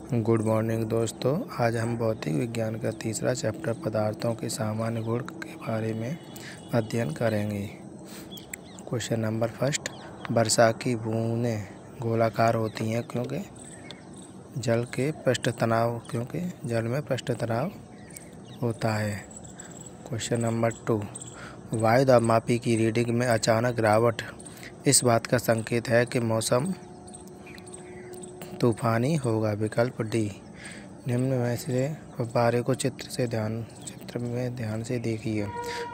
Good morning दोस्तों। आज हम भौतिक विज्ञान का तीसरा चैप्टर पदार्थों के सामान्य गुण के बारे में अध्ययन करेंगे। क्वेश्चन नंबर फर्स्ट, वर्षा की बूंदें गोलाकार होती हैं क्योंकि जल में पृष्ठ तनाव होता है। क्वेश्चन नंबर 2, वायु दाबमापी की रीडिंग में अचानक गिरावट इस बात का संकेत है कि मौसम तूफानी होगा। विकल्प डी। निम्न में से फव्वारे को चित्र में ध्यान से देखिए।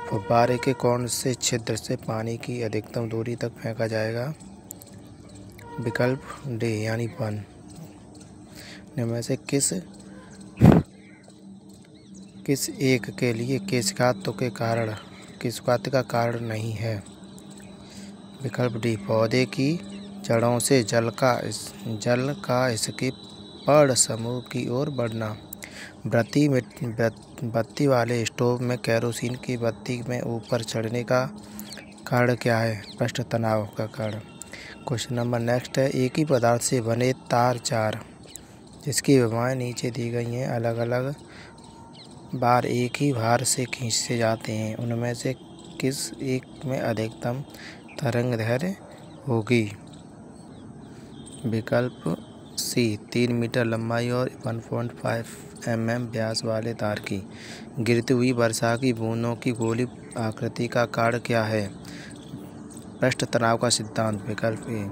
फव्वारे के कौन से छिद्र से पानी की अधिकतम दूरी तक फेंका जाएगा? विकल्प डी यानी 1। निम्न में से किस एक के लिए केशकात का कारण नहीं है? विकल्प डी, पौधे की जड़ों से जल का इसके पर्ण समूह की ओर बढ़ना। बत्ती वाले स्टोव में केरोसिन की बत्ती में ऊपर चढ़ने का कारण क्या है? पृष्ठ तनाव का कारण। क्वेश्चन नंबर नेक्स्ट है, एक ही पदार्थ से बने तार 4 जिसकी विमाएं नीचे दी गई हैं अलग अलग बार एक ही भार से खींचे जाते हैं। उनमें से किस एक में अधिकतम तरंगदैर्घ्य होगी? विकल्प सी, 3 मीटर लंबाई और 1.5 mm व्यास वाले तार की। गिरती हुई वर्षा की बूंदों की गोली आकृति का कारण क्या है? पृष्ठ तनाव का सिद्धांत। विकल्प ए,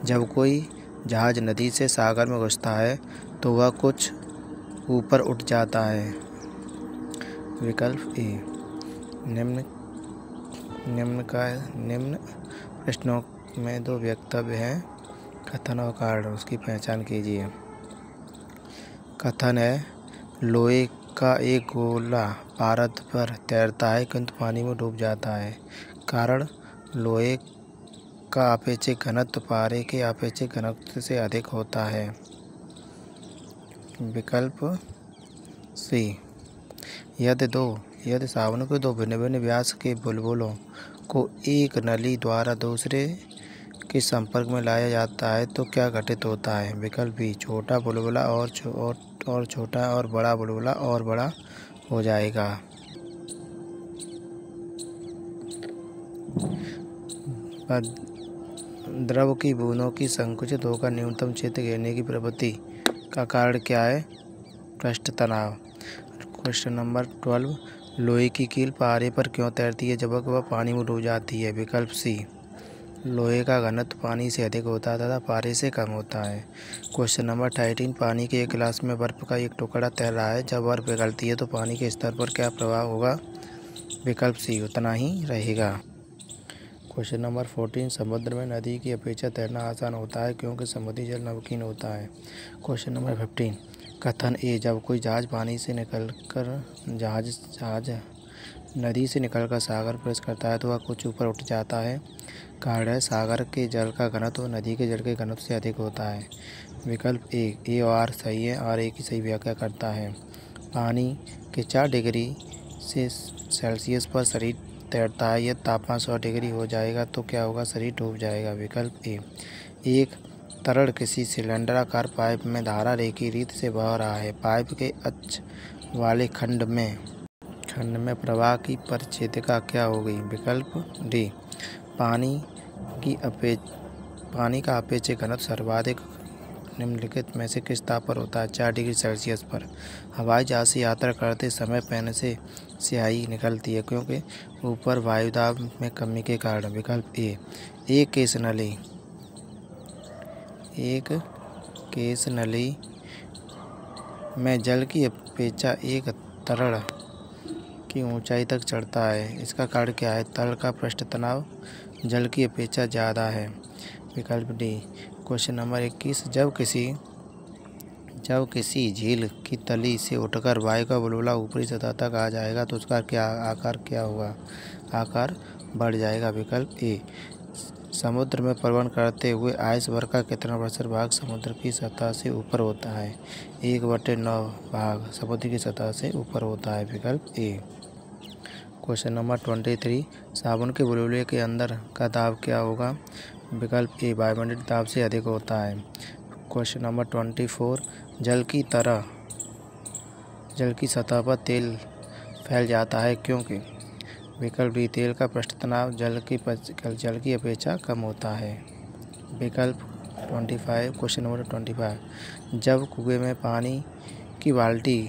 जब कोई जहाज नदी से सागर में घुसता है तो वह कुछ ऊपर उठ जाता है। विकल्प ए। निम्न प्रश्नों में 2 वक्तव्य हैं। कथन और कारण, उसकी पहचान कीजिए। कथन है, लोहे का एक गोला पारद पर तैरता है किंतु पानी में डूब जाता है। कारण, लोहे का आपेक्षिक घनत्व पारे के आपेक्षिक घनत्व से अधिक होता है। विकल्प सी, यदि साबुन के 2 भिन्न भिन्न व्यास के बुलबुलों को एक नली द्वारा दूसरे के संपर्क में लाया जाता है तो क्या घटित होता है? विकल्प बी, छोटा बुलबुला और छोटा और बड़ा बुलबुला और बड़ा हो जाएगा। द्रव की बूंदों की संकुचित होकर न्यूनतम क्षेत्र घेरने की प्रवृत्ति का कारण क्या है? पृष्ठ तनाव। क्वेश्चन नंबर 12, लोहे की कील पारे पर क्यों तैरती है जबकि वह पानी में डूब जाती है? विकल्प सी, लोहे का घनत्व पानी से अधिक होता है तथा पारे से कम होता है। क्वेश्चन नंबर 13, पानी के एक गिलास में बर्फ का एक टुकड़ा तैर रहा है। जब बर्फ पिघलती है तो पानी के स्तर पर क्या प्रभाव होगा? विकल्प सी, उतना ही रहेगा। क्वेश्चन नंबर 14, समुद्र में नदी की अपेक्षा तैरना आसान होता है क्योंकि समुद्री जल नमकीन होता है। क्वेश्चन नंबर 15, कथन ए, जब कोई जहाज नदी से निकलकर सागर प्रवेश करता है तो वह कुछ ऊपर उठ जाता है। कारण है, सागर के जल का घनत्व नदी के जल के घनत्व से अधिक होता है। विकल्प ए और आर सही है और ए की सही व्याख्या करता है। पानी के 4 डिग्री सेल्सियस पर शरीर तैरता है। यदि तापमान 100 डिग्री हो जाएगा तो क्या होगा? शरीर डूब जाएगा। विकल्प ए, एक तरल किसी सिलेंडराकार पाइप में धारा रेखीय रीति से बह रहा है। पाइप के अक्ष वाले खंड में प्रवाह की परिच्छेदिका क्या होगी? विकल्प डी, पानी का अपेक्षिक घनत्व सर्वाधिक निम्नलिखित में से किस ताप पर होता है? 4 डिग्री सेल्सियस पर। हवाई जहाज से यात्रा करते समय पेन से स्याही निकलती है क्योंकि ऊपर वायुदाब में कमी के कारण। विकल्प ए, एक केस नली में जल की अपेक्षा एक तरल की ऊंचाई तक चढ़ता है। इसका कारण क्या है? तल का पृष्ठ तनाव जल की अपेक्षा ज़्यादा है। विकल्प डी। क्वेश्चन नंबर 21, जब किसी झील की तली से उठकर वायु का बुलबुला ऊपरी सतह तक आ जाएगा तो उसका आकार क्या होगा? आकार बढ़ जाएगा। विकल्प ए, समुद्र में प्रवहन करते हुए आइसबर्ग का कितना % भाग समुद्र की सतह से ऊपर होता है? 1/9 भाग समुद्र की सतह से ऊपर होता है। विकल्प ए। क्वेश्चन नंबर 23, साबुन के बुलबुले के अंदर का दाब क्या होगा? विकल्प ए, वायुमंडलीय दाब से अधिक होता है। क्वेश्चन नंबर 24, जल की सतह पर तेल फैल जाता है क्योंकि। विकल्प डी, तेल का पृष्ठ तनाव जल की अपेक्षा कम होता है। विकल्प 25, क्वेश्चन नंबर 25, जब कुएं में पानी की बाल्टी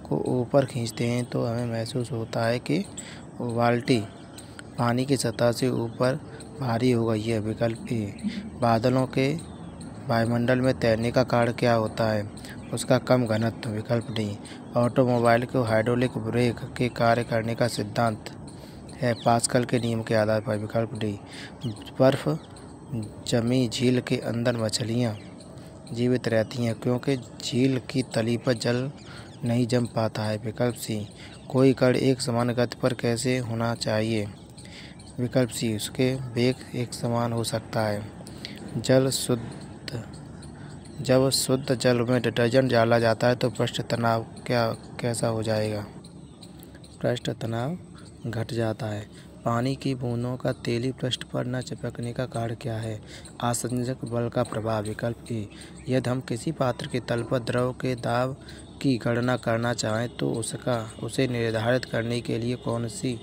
को ऊपर खींचते हैं तो हमें महसूस होता है कि वो बाल्टी पानी की सतह से ऊपर भारी हो गई है। विकल्प ए, बादलों के वायुमंडल में तैरने का कारण क्या होता है? उसका कम घनत्व। विकल्प डी, ऑटोमोबाइल को हाइड्रोलिक ब्रेक के कार्य करने का सिद्धांत है पास्कल के नियम के आधार पर। विकल्प डी, बर्फ जमी झील के अंदर मछलियाँ जीवित रहती हैं क्योंकि झील की तली पर जल नहीं जम पाता है। विकल्प सी, कोई कण एक समान गति पर कैसे होना चाहिए? विकल्प सी, उसके वेग एक समान हो सकता है। जब शुद्ध जल में डिटर्जेंट डाला जाता है तो पृष्ठ तनाव कैसा हो जाएगा? पृष्ठ तनाव घट जाता है। पानी की बूंदों का तेली पृष्ठ पर न चिपकने का कारण क्या है? आसंजक बल का प्रभाव। विकल्प ए, यदि हम किसी पात्र के तल पर द्रव के दाब की गणना करना चाहें तो उसे निर्धारित करने के लिए कौन सी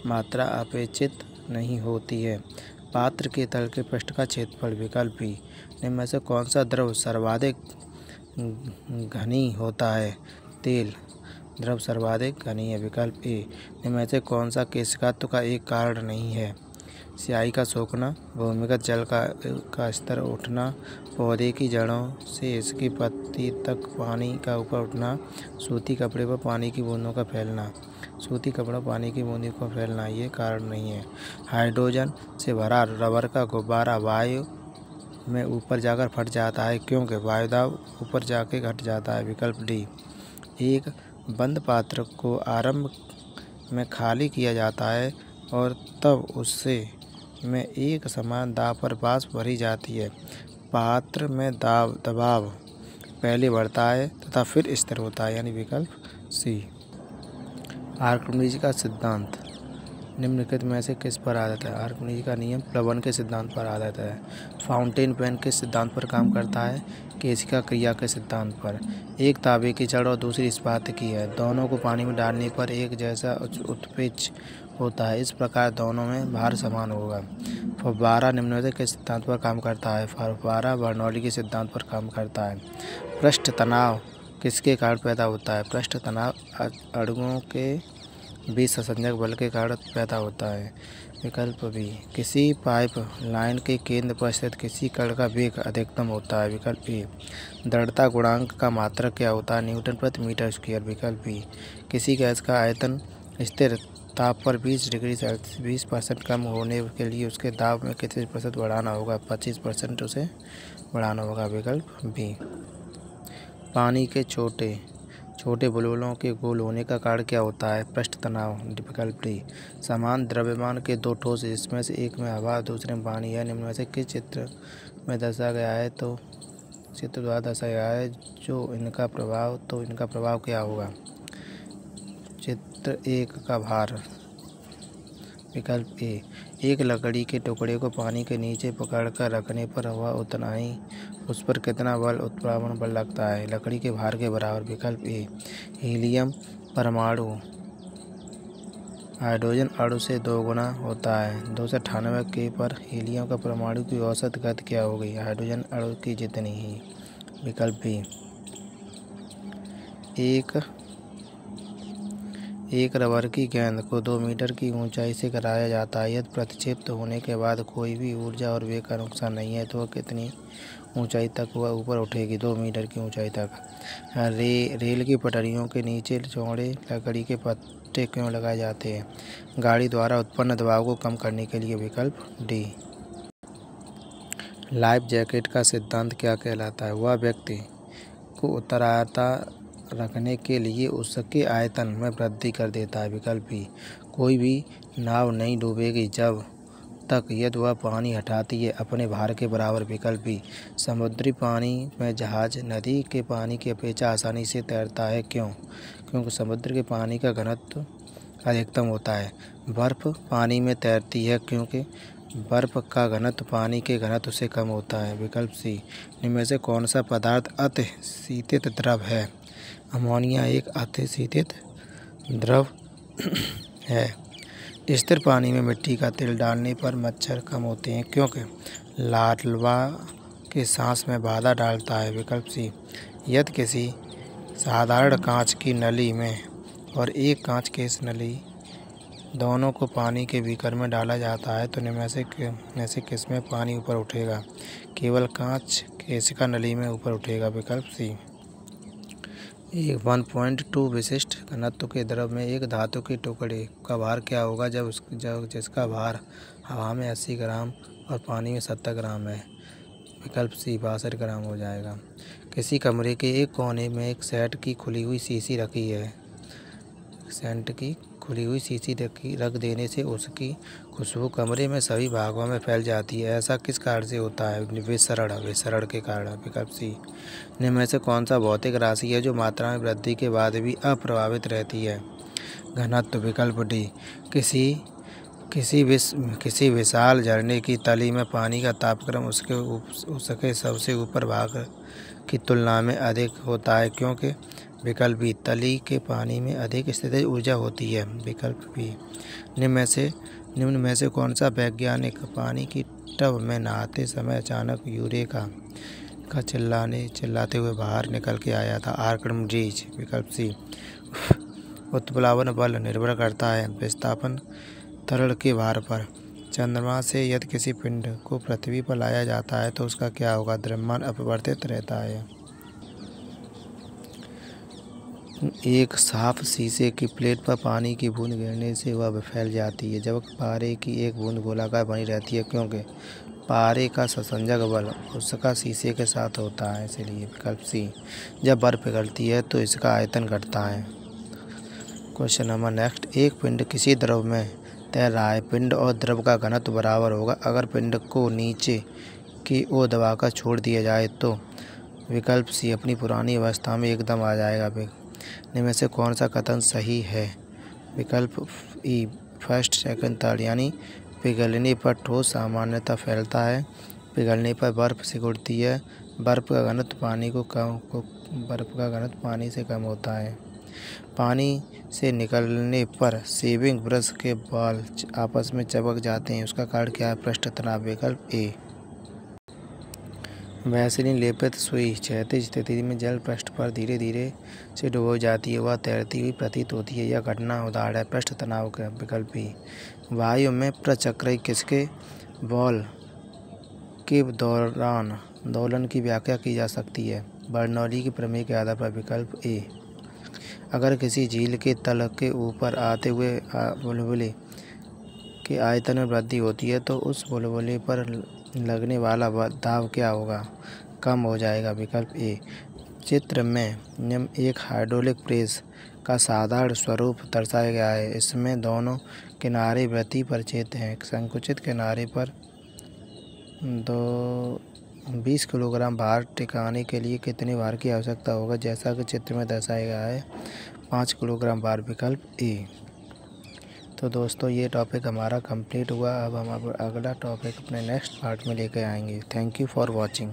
मात्रा अपेक्षित नहीं होती है? पात्र के तल के पृष्ठ का क्षेत्रफल। विकल्प बी, निम्न में से कौन सा द्रव सर्वाधिक घनी होता है? तेल द्रव सर्वाधिक घनी है। विकल्प ए, निम्न में से कौन सा केशिकात्व का एक कारण नहीं है? स्याही का सोखना, भूमिगत जल का स्तर उठना, पौधे की जड़ों से इसकी पत्ती तक पानी का ऊपर उठना, सूती कपड़े पर पानी की बूंदों का फैलना। सूती कपड़ा पानी की बूंदों का फैलना ये कारण नहीं है। हाइड्रोजन से भरा रबर का गुब्बारा वायु में ऊपर जाकर फट जाता है क्योंकि वायुदाब ऊपर जाके घट जाता है। विकल्प डी, एक बंद पात्र को आरंभ में खाली किया जाता है और तब उससे में एक समान दाब पर वाष्प भरी जाती है। पात्र में दबाव पहले बढ़ता है तथा फिर स्थिर होता है, यानी विकल्प सी। आर्किमिडीज का सिद्धांत निम्नलिखित में से किस पर आधारित है? आर्किमिडीज का नियम प्लवन के सिद्धांत पर आधारित है। फाउंटेन पेन के सिद्धांत पर काम करता है। केशिका क्रिया के सिद्धांत पर। एक तांबे की छड़ और दूसरी इस्पात की है, दोनों को पानी में डालने पर एक जैसा उत्प्रेक्ष होता है, इस प्रकार दोनों में भार समान होगा। फव्वारा निम्न में से किस सिद्धांत पर काम करता है? फव्वारा बर्नौली के सिद्धांत पर काम करता है। पृष्ठ तनाव किसके कारण पैदा होता है? पृष्ठ तनाव अणुओं के बीच संसंजक बल के कारण पैदा होता है। विकल्प बी, किसी पाइप लाइन के केंद्र पर स्थित किसी कण का वेग अधिकतम होता है। विकल्प ए, दृढ़ता गुणांक का मात्रक क्या होता है? न्यूटन प्रति मीटर स्क्वायर। विकल्प बी, किसी गैस का आयतन स्थिर ताप पर 20 डिग्री सेल्सियस 20% कम होने के लिए उसके दाब में कितने % बढ़ाना होगा? 25% उसे बढ़ाना होगा। विकल्प बी, पानी के छोटे बुलबुलों के गोल होने का कारण क्या होता है? पृष्ठ तनाव। विकल्प डी, समान द्रव्यमान के दो ठोस जिसमें से एक में हवा दूसरे में पानी है, निम्न में से किस चित्र में दर्शाया गया है? तो चित्र द्वारा दर्शाया गया है जो इनका प्रभाव क्या होगा? चित्र 1 का भार। विकल्प ए, एक लकड़ी के टुकड़े को पानी के नीचे पकड़कर रखने पर हवा उतना ही उस पर कितना बल उत्प्लावन बल लगता है? लकड़ी के भार के बराबर। विकल्प ए, हीलियम परमाणु हाइड्रोजन अणु से 2 गुना होता है। 298 K पर हीलियम का परमाणु की औसत गति क्या होगी? हाइड्रोजन अणु की जितनी ही। विकल्प बी, एक रबर की गेंद को 2 मीटर की ऊंचाई से गिराया जाता है। यदि प्रतिक्षेपित होने के बाद कोई भी ऊर्जा और वेग का नुकसान नहीं है तो वह कितनी ऊंचाई तक वह ऊपर उठेगी? 2 मीटर की ऊंचाई तक। रेल की पटरियों के नीचे चौड़े लकड़ी के पट्टे क्यों लगाए जाते हैं? गाड़ी द्वारा उत्पन्न दबाव को कम करने के लिए। विकल्प डी, लाइफ जैकेट का सिद्धांत क्या कहलाता है? वह व्यक्ति को उतराता रखने के लिए उसके आयतन में वृद्धि कर देता है। विकल्प बी, कोई भी नाव नहीं डूबेगी जब तक यदि वह पानी हटाती है अपने भार के बराबर। विकल्प बी, समुद्री पानी में जहाज नदी के पानी की अपेक्षा आसानी से तैरता है। क्यों? क्योंकि समुद्र के पानी का घनत्व अधिकतम होता है। बर्फ पानी में तैरती है क्योंकि बर्फ का घनत्व पानी के घनत्व से कम होता है। विकल्प सी। निम्न में से कौन सा पदार्थ अति शीतित द्रव है? अमोनिया एक अति शीतित द्रव है। स्थिर पानी में मिट्टी का तेल डालने पर मच्छर कम होते हैं क्योंकि लार्वा के सांस में बाधा डालता है। विकल्प सी। यदि किसी साधारण कांच की नली में और एक कांच की इस नली दोनों को पानी के बीकर में डाला जाता है तो निम्न में से किसमें पानी ऊपर उठेगा? केवल कांच केशिका नली में ऊपर उठेगा। विकल्प सी। एक 1.2 विशिष्ट घनत्व के द्रव में एक धातु के टुकड़े का भार क्या होगा जब जिसका भार हवा में 80 ग्राम और पानी में 70 ग्राम है? विकल्प सी 62 ग्राम हो जाएगा। किसी कमरे के एक कोने में एक सेंट की खुली हुई शीशी रखी है। सेंट की खुली हुई शीशी रख देने से उसकी खुशबू कमरे में सभी भागों में फैल जाती है। ऐसा किस कारण से होता है? विसरण के कारण। विकल्प सी। निम्न में से कौन सा भौतिक राशि है जो मात्रा में वृद्धि के बाद भी अप्रभावित रहती है? घनत्व। विकल्प डी। किसी विशाल झरने की तली में पानी का तापक्रम उसके सबसे ऊपर भाग की तुलना में अधिक होता है क्योंकि? विकल्प बी। तली के पानी में अधिक स्थितिज ऊर्जा होती है। विकल्प बी। निम्न में से कौन सा वैज्ञानिक पानी की टब में नहाते समय अचानक यूरेका का चिल्लाते हुए बाहर निकल के आया था? आर्किमिडीज। विकल्प सी। उत्प्लावन बल निर्भर करता है विस्थापन तरल के भार पर। चंद्रमा से यदि किसी पिंड को पृथ्वी पर लाया जाता है तो उसका क्या होगा? द्रव्यमान अपवर्तित रहता है। एक साफ शीशे की प्लेट पर पानी की बूंद गिरने से वह फैल जाती है जबकि पारे की एक बूंद गोलाकार बनी रहती है क्योंकि पारे का संसंजक बल उसका शीशे के साथ होता है इसलिए। विकल्प सी। जब बर्फ पिघलती है तो इसका आयतन घटता है। Question number next. एक पिंड किसी द्रव में तैर रहा है। पिंड और द्रव का घनत्व बराबर होगा अगर पिंड को नीचे की ओर दबाकर छोड़ दिया जाए तो? विकल्प सी। अपनी पुरानी अवस्था में एकदम आ जाएगा। निम्न में से कौन सा कथन सही है? विकल्प ई। फर्स्ट सेकंड थर्ड यानी पिघलने पर ठोस सामान्यतः फैलता है, पिघलने पर बर्फ सिकुड़ती है, बर्फ का घनत्व पानी से कम होता है। पानी से निकलने पर शेविंग ब्रश के बाल आपस में चिपक जाते हैं, उसका कारण क्या है? पृष्ठ तनाव। विकल्प ए। वैसलीन लेपित सुई क्षैतिज स्थिति में जल पृष्ठ पर धीरे धीरे से डुबो जाती है, वह तैरती हुई प्रतीत होती है। यह घटना उदाहरण है पृष्ठ तनाव का। विकल्प बी। वायु में प्रचक्र किसके बॉल के दौरान दोलन की व्याख्या की जा सकती है? बर्नौली की प्रमेय के आधार पर। विकल्प ए। अगर किसी झील के तल के ऊपर आते हुए बुलबुले के आयतन में वृद्धि होती है तो उस बुलबुले पर लगने वाला दाब क्या होगा? कम हो जाएगा। विकल्प ए। चित्र में निम्न एक हाइड्रोलिक प्रेस का साधारण स्वरूप दर्शाया गया है। इसमें दोनों किनारे वृत्ति पर चित हैं। संकुचित किनारे पर 20 किलोग्राम भार टिकाने के लिए कितने भार की आवश्यकता होगा? जैसा कि चित्र में दर्शाया गया है 5 किलोग्राम भार। विकल्प ए। तो दोस्तों ये टॉपिक हमारा कंप्लीट हुआ। अब हम अगला टॉपिक अपने नेक्स्ट पार्ट में लेकर आएंगे। Thank you for watching.